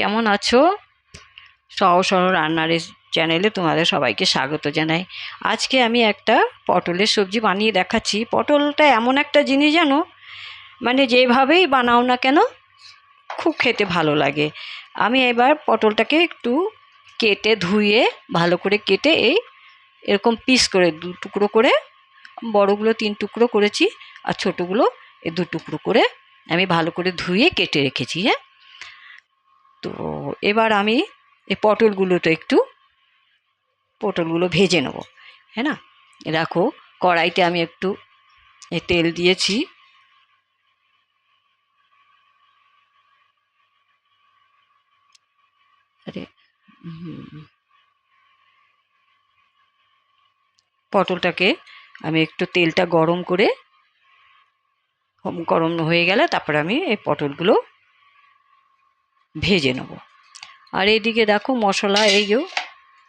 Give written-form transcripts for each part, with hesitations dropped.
কেমন আছো? সহজ সরল রান্নার চ্যানেলে তোমাদের সবাইকে স্বাগত জানাই। আজকে আমি একটা পটলের সবজি বানিয়ে দেখাচ্ছি। পটলটা এমন একটা জিনিস জানো, মানে যেভাবেই বানাও না কেন খুব খেতে ভালো লাগে। আমি এবার পটলটাকে একটু কেটে ধুয়ে ভালো করে কেটে এরকম পিস করে দু টুকরো করে, বড়গুলো 3 টুকরো করেছি আর ছোটোগুলো 2 টুকরো করে আমি ভালো করে ধুয়ে কেটে রেখেছি। হ্যাঁ, তো এবার আমি এই পটলগুলো ভেজে নেব। হ্যাঁ না, দেখো কড়াইতে আমি একটু তেল দিয়েছি। আরে পটলটাকে আমি একটু তেলটা গরম হয়ে গেলে তারপরে আমি এই পটলগুলো ভেজে নেব। আর এইদিকে দেখো মশলা,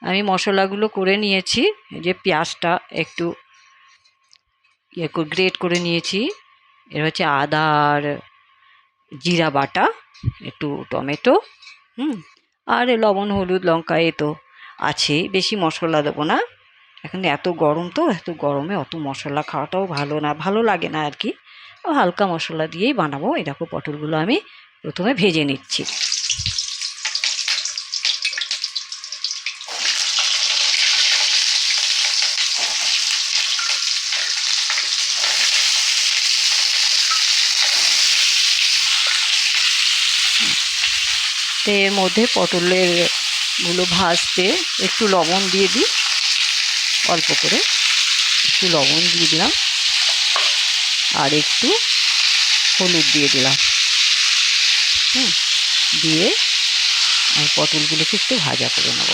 আমি মশলাগুলো করে নিয়েছি। যে পেঁয়াজটা একটু গ্রেট করে নিয়েছি। এর হচ্ছে আদা আর জিরা বাটা, একটু টমেটো, আর লবণ হলুদ লঙ্কা এ তো আছেই, বেশি মশলা দেবো না। এখন এত গরম, তো এত গরমে অত মশলা খাওয়াটাও ভালো লাগে না আর কি। হালকা মশলা দিয়েই বানাবো। এই দেখো পটলগুলো আমি প্রথমে ভেজে নিচ্ছি। তো এর মধ্যে পটলের গুলো ভাজতে একটু লবণ দিয়ে দিই, অল্প করে একটু লবণ দিয়ে দিলাম আর একটু হলুদ দিয়ে দিলাম। দিয়ে আমি পটলগুলোকে একটু ভাজা করে নেব।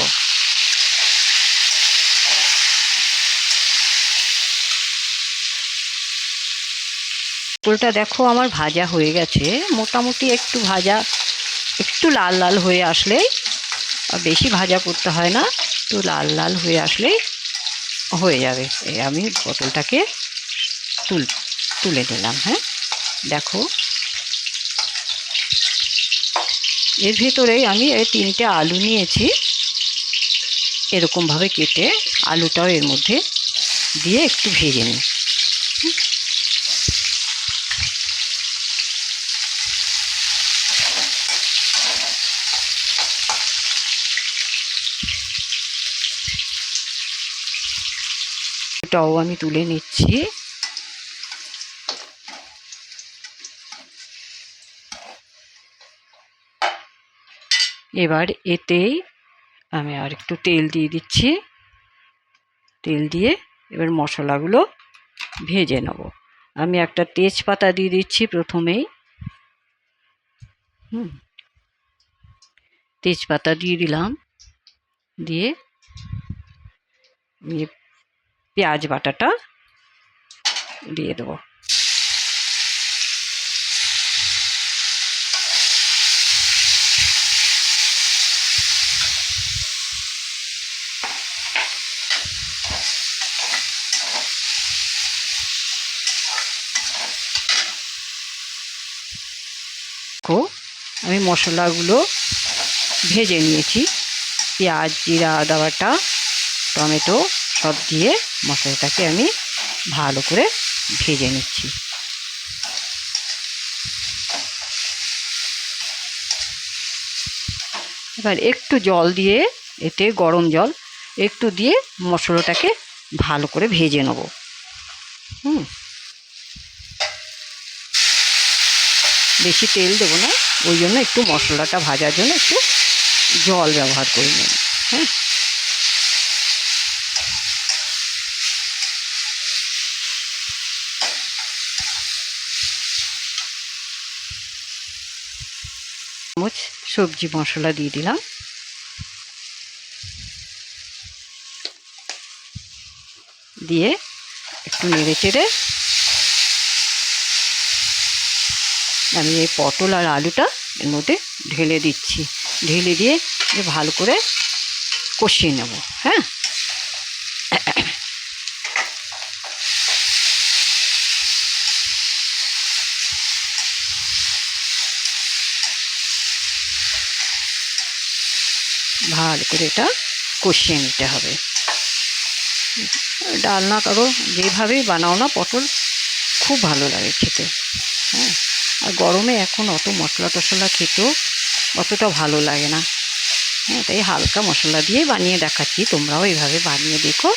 পটলটা দেখো আমার ভাজা হয়ে গেছে, মোটামুটি একটু ভাজা, একটু লাল লাল হয়ে আসলেই, বেশি ভাজা করতে হয় না, একটু লাল লাল হয়ে আসলেই হয়ে যাবে। আমি পটলটাকে তুলে নিলাম। হ্যাঁ, দেখো এর ভেতরেই আমি এই 3টে আলু নিয়েছি, এরকমভাবে কেটে আলুটাও এর মধ্যে দিয়ে একটু ভেজে নিই। এটাও আমি তুলে নিচ্ছি। এবার এতেই আমি আর একটু তেল দিয়ে দিচ্ছি। তেল দিয়ে এবার মশলাগুলো ভেজে নেব। আমি একটা তেজপাতা দিয়ে দিচ্ছি প্রথমেই। তেজপাতা দিয়ে দিলাম, দিয়ে পেঁয়াজ বাটাটা দিয়ে দেবো। আমি মশলাগুলো ভেজে নিয়েছি, পেঁয়াজ জিরা আদা বাটা টমেটো সব দিয়ে মশলাটাকে আমি ভালো করে ভেজে নিচ্ছি। এবার একটু জল দিয়ে, এতে গরম জল একটু দিয়ে মশলাটাকে ভালো করে ভেজে নেব। বেশি তেল দেবো না, ওই জন্য একটু মশলাটা ভাজার জন্য একটু জল ব্যবহার করে নেব। হ্যাঁ, সবজি মশলা দিয়ে দিলাম, দিয়ে একটু নেড়ে চেড়ে আমি এই পটল আর আলুটা এর মধ্যে ঢেলে দিচ্ছি। ঢেলে দিয়ে ভালো করে কষিয়ে নেব। হ্যাঁ, ভালো করে এটা কষিয়ে নিতে হবে। ডালনা করো যেভাবেই বানাও না, পটল খুব ভালো লাগে খেতে। হ্যাঁ, আর গরমে এখন অত মশলা টশলা খেতেও অতটা ভালো লাগে না। হ্যাঁ, তাই হালকা মশলা দিয়ে বানিয়ে দেখাচ্ছি, তোমরাও এইভাবে বানিয়ে দেখো,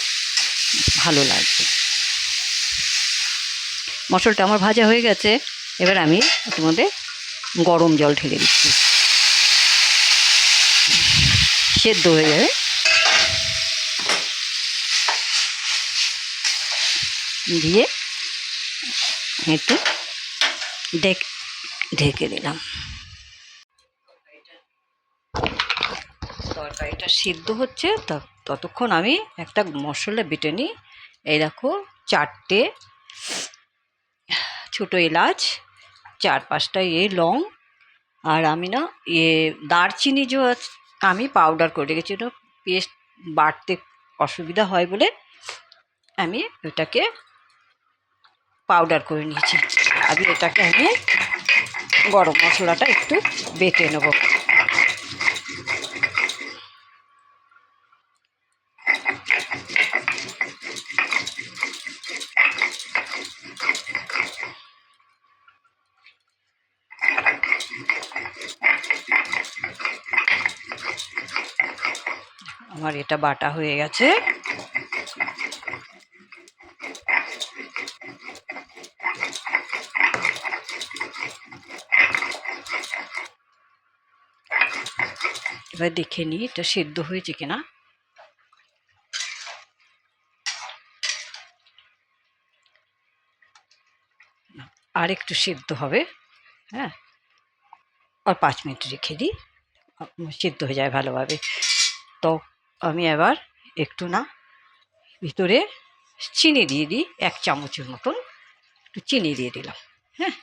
ভালো লাগবে। মশলাটা আমার ভাজা হয়ে গেছে, এবার আমি এর মধ্যে গরম জল ঢেলে দিচ্ছি, সেদ্ধ হয়ে যাবে। দিয়ে একটু ঢেকে দিলাম। তরকারিটা সিদ্ধ হচ্ছে, ততক্ষণ আমি একটা মশলা বেটে নিই। এই দেখো, 4টে ছোটো এলাচ, 4-5টা লং, আর আমি না দারচিনি যে আমি পাউডার করে রেখেছি, ওটা পেস্ট বাটতে অসুবিধা হয় বলে আমি ওটাকে পাউডার করে নিয়েছি। এটাকে আমি গরম মশলাটা একটু বেটে নেব। আমার এটা বাটা হয়ে গেছে। এবার দেখে নিই এটা সেদ্ধ হয়েছে কিনা। আর একটু সেদ্ধ হবে। হ্যাঁ, আর 5 মিনিট রেখে দিই, সেদ্ধ হয়ে যায় ভালোভাবে। তো আমি এবার একটু না ভিতরে চিনি দিয়ে দিই, 1 চামচের মতন একটু চিনি দিয়ে দিলাম। হ্যাঁ,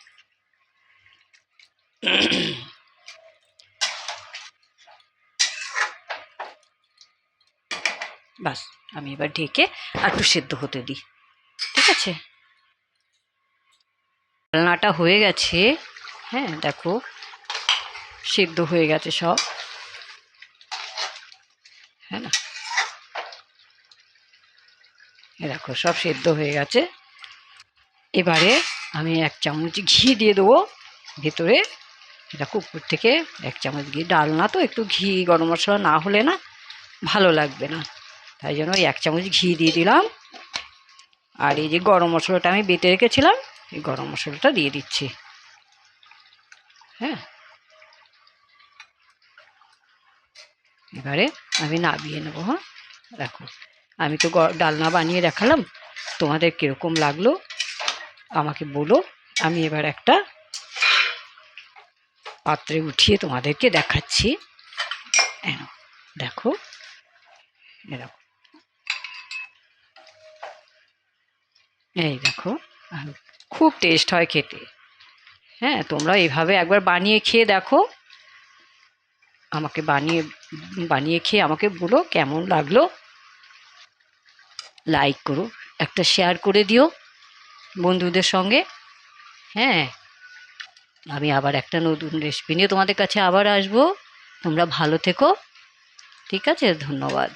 বাস, আমি এবার ঢেকে আর একটু সেদ্ধ হতে দিই। ঠিক আছে, রান্নাটা হয়ে গেছে। হ্যাঁ, দেখো সেদ্ধ হয়ে গেছে সব। হ্যাঁ না, দেখো সব সেদ্ধ হয়ে গেছে। এবারে আমি 1 চামচ ঘি দিয়ে দেবো ভেতরে। দেখো উপর থেকে 1 চামচ ঘি, ডালনা তো একটু ঘি গরম মশলা না হলে না ভালো লাগবে না, তাই জন্য ওই 1 চামচ ঘি দিয়ে দিলাম। আর এই যে গরম মশলাটা আমি বেটে রেখেছিলাম, এই গরম মশলাটা দিয়ে দিচ্ছি। হ্যাঁ, এবারে আমি নামিয়ে নেবো। হ্যাঁ, দেখো আমি তো ডালনা বানিয়ে দেখালাম, তোমাদের কীরকম লাগলো আমাকে বলো। আমি এবার একটা পাত্রে উঠিয়ে তোমাদেরকে দেখাচ্ছি। দেখো, এরকম, এই দেখো, খুব টেস্ট হয় খেতে। হ্যাঁ, তোমরা এইভাবে একবার বানিয়ে খেয়ে দেখো, আমাকে বানিয়ে খেয়ে আমাকে বলো কেমন লাগলো। লাইক করো, একটা শেয়ার করে দিও বন্ধুদের সঙ্গে। হ্যাঁ, আমি আবার একটা নতুন রেসিপি নিয়ে তোমাদের কাছে আবার আসবো। তোমরা ভালো থেকো। ঠিক আছে, ধন্যবাদ।